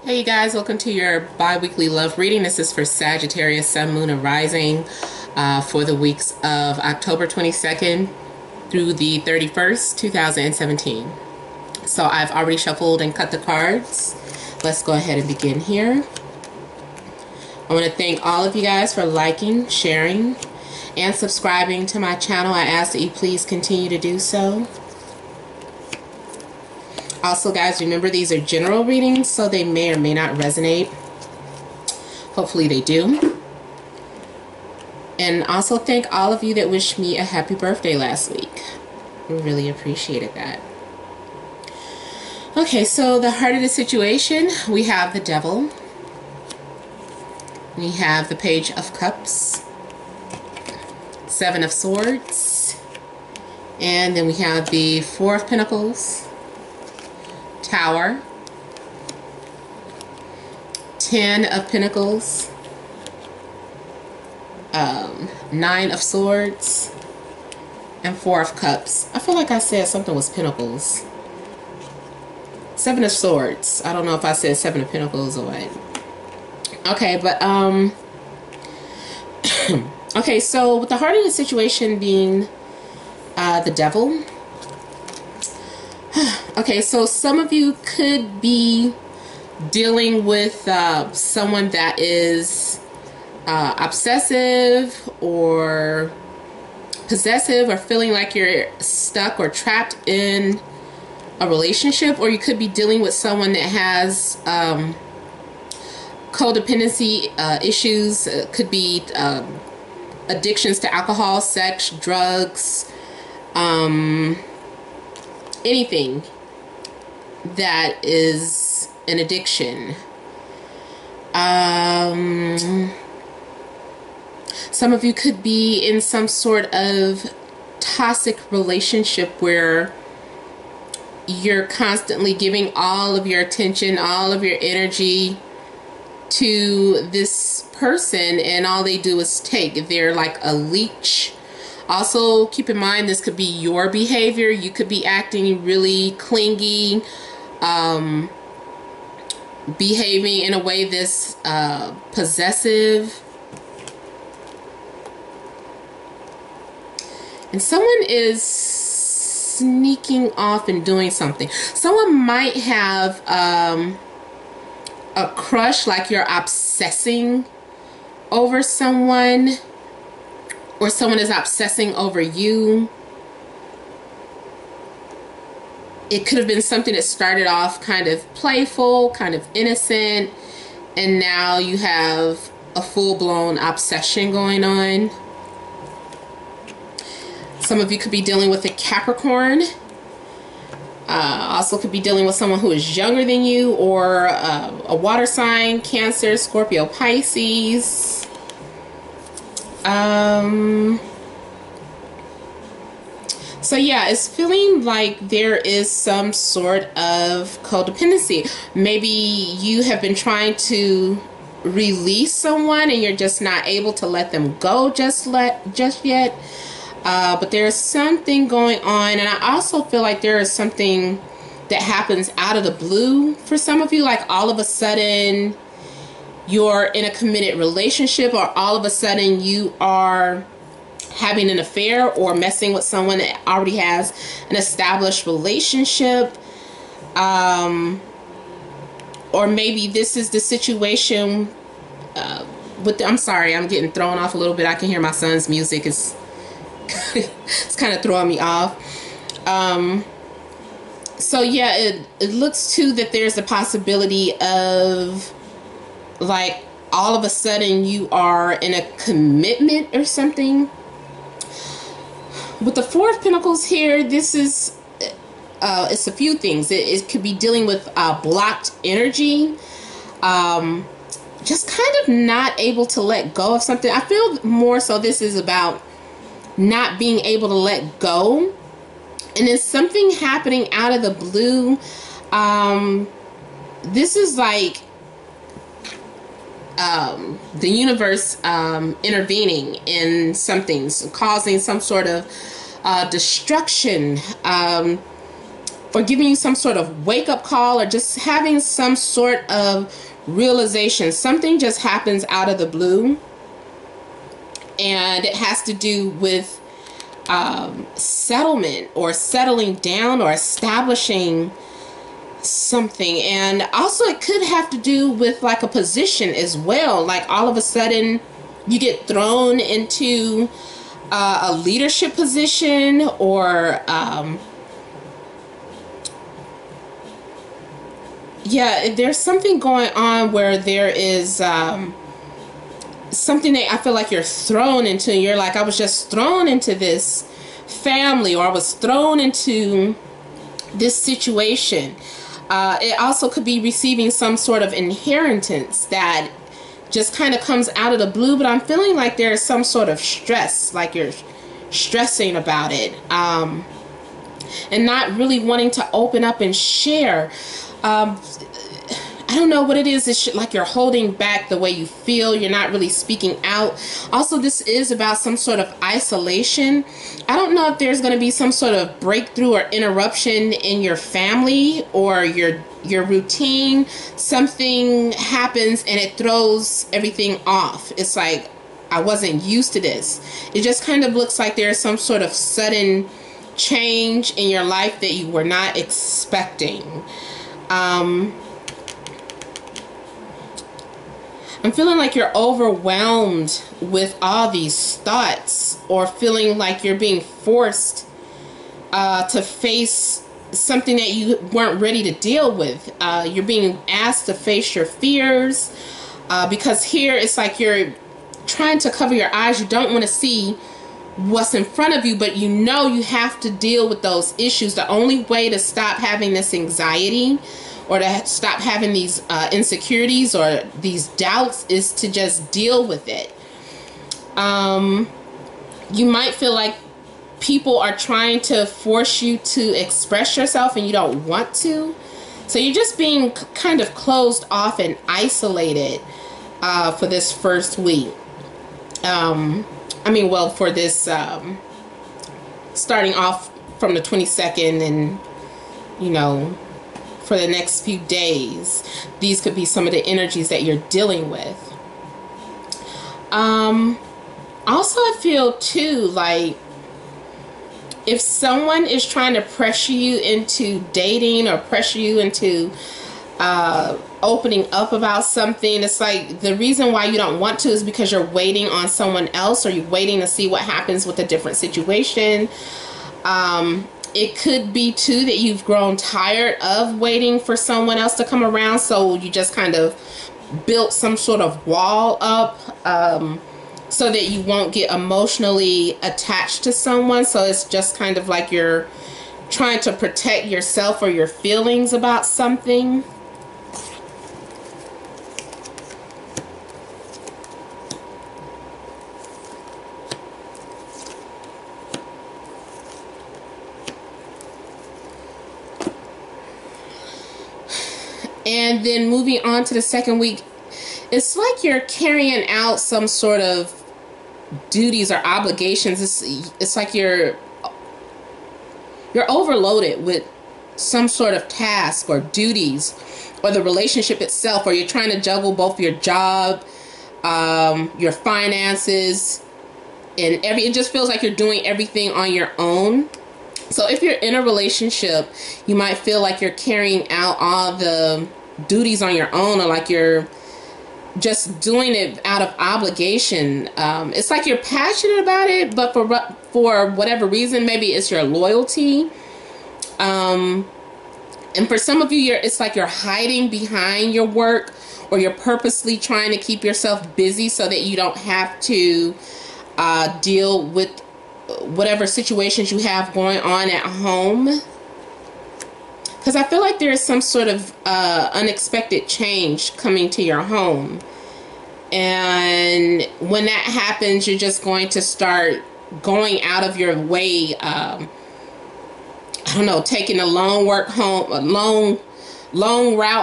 Hey you guys, welcome to your bi-weekly love reading. This is for Sagittarius, Sun, Moon, and Rising for the weeks of October 22nd through the 31st, 2017. So I've already shuffled and cut the cards. Let's go ahead and begin here. I want to thank all of you guys for liking, sharing, and subscribing to my channel. I ask that you please continue to do so. Also, guys, remember these are general readings, so they may or may not resonate. Hopefully they do. And also thank all of you that wished me a happy birthday last week. We really appreciated that. Okay, so the heart of the situation, we have the Devil. We have the Page of Cups, Seven of Swords, and then we have the Four of Pentacles, Tower, 10 of Pentacles, 9 of Swords, and 4 of Cups. I feel like I said something was Pentacles. 7 of Swords. I don't know if I said 7 of Pentacles or what. Okay, but okay, so with the heart of the situation being the Devil. Okay, so some of you could be dealing with someone that is obsessive or possessive, or feeling like you're stuck or trapped in a relationship, or you could be dealing with someone that has codependency issues. Could be addictions to alcohol, sex, drugs, anything that is an addiction. Some of you could be in some sort of toxic relationship where you're constantly giving all of your attention, all of your energy to this person, and all they do is take. They're like a leech. Also, keep in mind, this could be your behavior. You could be acting really clingy, behaving in a way that's possessive. And someone is sneaking off and doing something. Someone might have a crush, like you're obsessing over someone, or someone is obsessing over you. It could have been something that started off kind of playful, kind of innocent, and now you have a full-blown obsession going on. Some of you could be dealing with a Capricorn. Also could be dealing with someone who is younger than you, or a water sign, Cancer, Scorpio, Pisces. So yeah, it's feeling like there is some sort of codependency. Maybe you have been trying to release someone and you're just not able to let them go just yet. But there's something going on, and I also feel like there is something that happens out of the blue for some of you. Like all of a sudden you're in a committed relationship, or all of a sudden you are having an affair or messing with someone that already has an established relationship. Or maybe this is the situation with I'm sorry, I'm getting thrown off a little bit. I can hear my son's music. It's kind of throwing me off. So yeah, it looks too that there's a possibility of, like, all of a sudden you are in a commitment or something. With the Four of Pentacles here, this is it's a few things. It could be dealing with blocked energy, just kind of not able to let go of something. I feel more so this is about not being able to let go, and then something happening out of the blue. This is like the universe intervening in something, causing some sort of destruction. or giving you some sort of wake-up call, or just having some sort of realization. Something just happens out of the blue, and it has to do with settlement or settling down or establishing something. And also it could have to do with like a position as well. Like all of a sudden you get thrown into a leadership position, or yeah, there's something going on where there is something that I feel like you're thrown into. You're like, I was just thrown into this family, or I was thrown into this situation. It also could be receiving some sort of inheritance that just kind of comes out of the blue, but I'm feeling like there's some sort of stress, like you're stressing about it, and not really wanting to open up and share. I don't know what it is. It's like you're holding back the way you feel. You're not really speaking out. Also, this is about some sort of isolation. I don't know if there's going to be some sort of breakthrough or interruption in your family or your routine. Something happens and it throws everything off. It's like, I wasn't used to this. It just kind of looks like there's some sort of sudden change in your life that you were not expecting. I'm feeling like you're overwhelmed with all these thoughts, or feeling like you're being forced to face something that you weren't ready to deal with. You're being asked to face your fears, because here it's like you're trying to cover your eyes. You don't want to see what's in front of you, but you know you have to deal with those issues. The only way to stop having this anxiety, or to stop having these insecurities or these doubts, is to just deal with it. You might feel like people are trying to force you to express yourself and you don't want to. So you're just being kind of closed off and isolated for this first week. For this starting off from the 22nd, and for the next few days, these could be some of the energies that you're dealing with. Also, I feel too like if someone is trying to pressure you into dating, or pressure you into opening up about something, it's like the reason why you don't want to is because you're waiting on someone else, or you're waiting to see what happens with a different situation. It could be too that you've grown tired of waiting for someone else to come around, so you just kind of built some sort of wall up so that you won't get emotionally attached to someone. So it's just kind of like you're trying to protect yourself or your feelings about something. And then moving on to the second week, it's like you're carrying out some sort of duties or obligations. It's like you're overloaded with some sort of task or duties, or the relationship itself, or you're trying to juggle both your job, your finances, and it just feels like you're doing everything on your own. So if you're in a relationship, you might feel like you're carrying out all the duties on your own, or like you're just doing it out of obligation. It's like you're passionate about it, but for whatever reason, maybe it's your loyalty. And for some of you, it's like you're hiding behind your work, or you're purposely trying to keep yourself busy so that you don't have to deal with whatever situations you have going on at home. Because I feel like there's some sort of unexpected change coming to your home. And when that happens, you're just going to start going out of your way. Taking a long route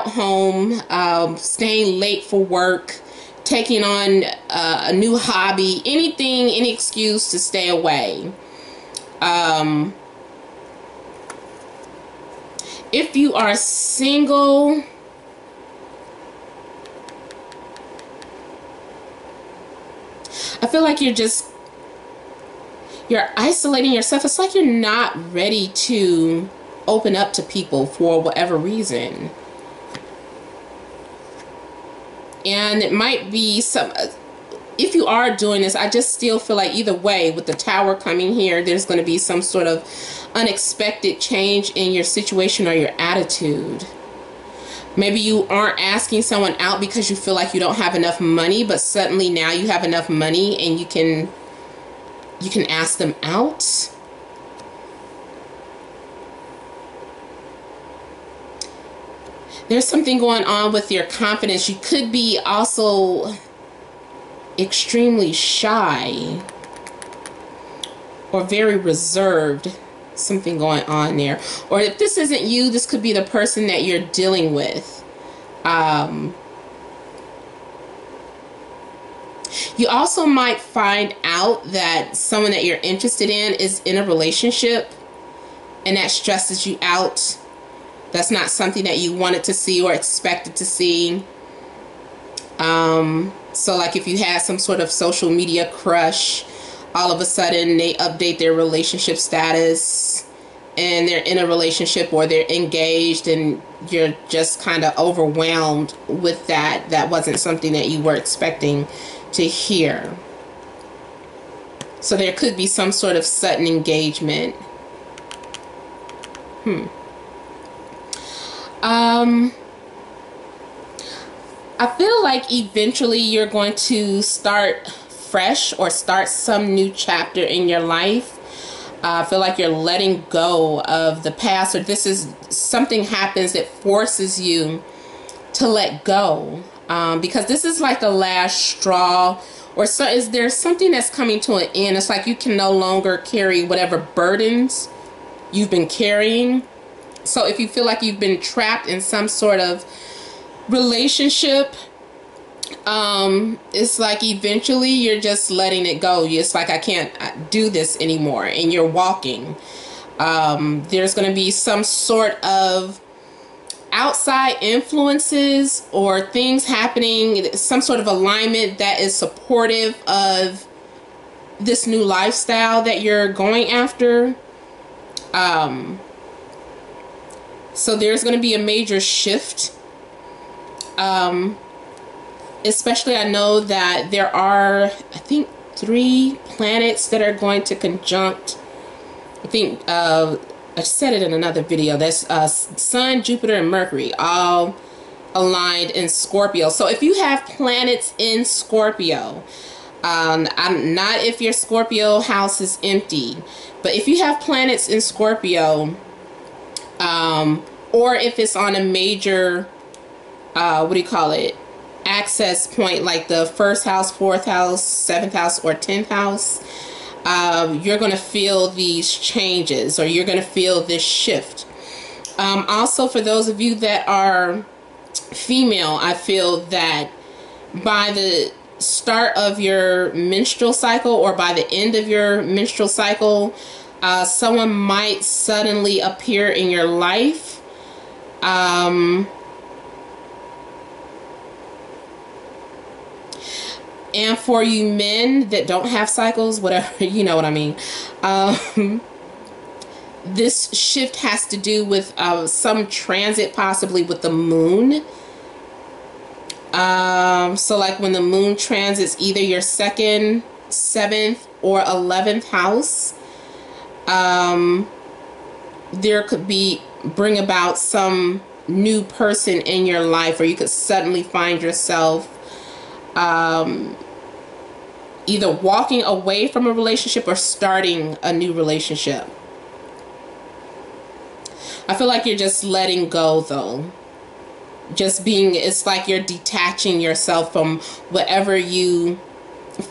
home, staying late for work, taking on a new hobby, any excuse to stay away. If you are single, I feel like you're isolating yourself. It's like you're not ready to open up to people for whatever reason. And it might be some, if you are doing this, I just still feel like either way, with the Tower coming here, there's going to be some sort of unexpected change in your situation or your attitude. Maybe you aren't asking someone out because you feel like you don't have enough money, but suddenly now you have enough money and you can ask them out. There's something going on with your confidence. You could be also extremely shy or very reserved. Something going on there. Or if this isn't you, this could be the person that you're dealing with. You also might find out that someone that you're interested in is in a relationship, and that stresses you out. That's not something that you wanted to see or expected to see. So like if you had some sort of social media crush, all of a sudden they update their relationship status and they're in a relationship or they're engaged, and you're just kind of overwhelmed with that. That wasn't something that you were expecting to hear. So there could be some sort of sudden engagement. I feel like eventually you're going to start fresh or start some new chapter in your life. I feel like you're letting go of the past, or this is something happens that forces you to let go, because this is like the last straw, or so is there something that's coming to an end. It's like you can no longer carry whatever burdens you've been carrying. So if you feel like you've been trapped in some sort of relationship, it's like eventually you're just letting it go. It's like, I can't do this anymore, and you're walking. There's going to be some sort of outside influences or things happening, some sort of alignment that is supportive of this new lifestyle that you're going after. So there's going to be a major shift. Especially, I know that there are, I think, 3 planets that are going to conjunct. I think, I said it in another video. That's Sun, Jupiter, and Mercury, all aligned in Scorpio. So if you have planets in Scorpio, I'm not if your Scorpio house is empty, but if you have planets in Scorpio, or if it's on a major, what do you call it, access point, like the 1st house, 4th house, 7th house, or 10th house, you're going to feel these changes, or you're going to feel this shift. Also, for those of you that are female, I feel that by the start of your menstrual cycle, or by the end of your menstrual cycle, someone might suddenly appear in your life. And for you men that don't have cycles, whatever, you know what I mean. This shift has to do with some transit, possibly with the moon. So like when the moon transits either your 2nd, 7th, or 11th house, there could be, bring about some new person in your life, or you could suddenly find yourself either walking away from a relationship or starting a new relationship. I feel like you're just letting go, though. Just being, it's like you're detaching yourself from whatever you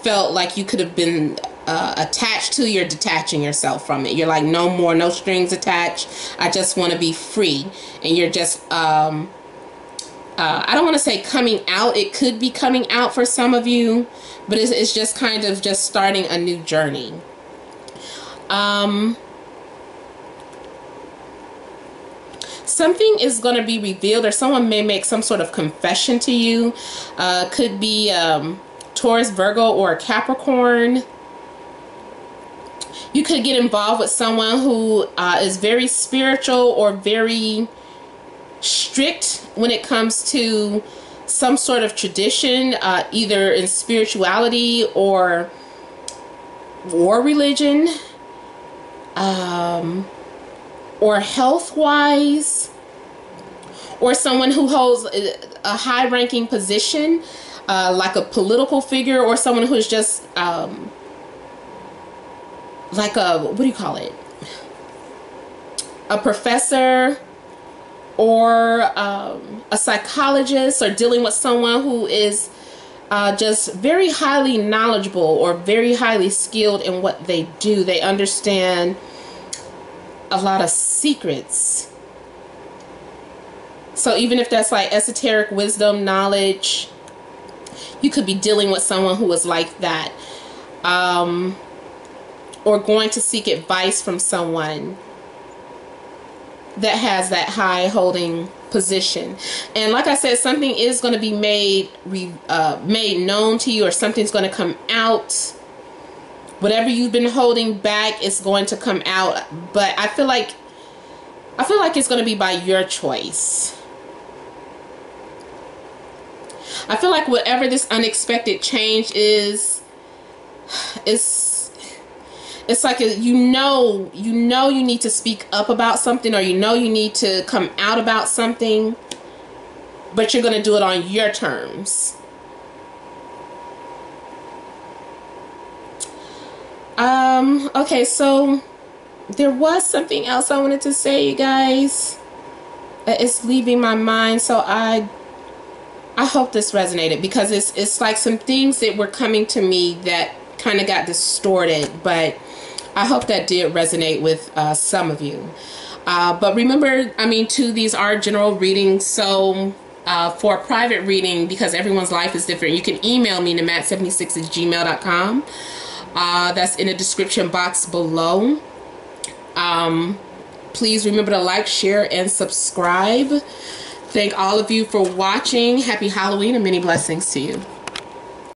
felt like you could have been attached to. You're detaching yourself from it. You're like, no more, no strings attached. I just want to be free. And you're just, I don't want to say coming out. It could be coming out for some of you, but it's just kind of just starting a new journey. something is going to be revealed, or someone may make some sort of confession to you. Could be Taurus, Virgo, or Capricorn. You could get involved with someone who is very spiritual or very strict when it comes to some sort of tradition, either in spirituality or religion, or health-wise, or someone who holds a high-ranking position, like a political figure, or someone who's just like a, what do you call it? A professor, or a psychologist, or dealing with someone who is just very highly knowledgeable or very highly skilled in what they do. They understand a lot of secrets. So even if that's like esoteric wisdom, knowledge, you could be dealing with someone who is like that. Or going to seek advice from someone that has that high holding position. And like I said, something is going to be made known to you, or something's going to come out. Whatever you've been holding back is going to come out. But I feel like it's going to be by your choice. I feel like whatever this unexpected change is, it's like you need to speak up about something, or you need to come out about something, but you're going to do it on your terms. Okay, so there was something else I wanted to say, you guys. It's leaving my mind, so I hope this resonated, because it's like some things that were coming to me that kind of got distorted, but I hope that did resonate with some of you. But remember, I mean, too, these are general readings. So for a private reading, because everyone's life is different, you can email me, namat76@gmail.com. That's in the description box below. Please remember to like, share, and subscribe. Thank all of you for watching. Happy Halloween and many blessings to you.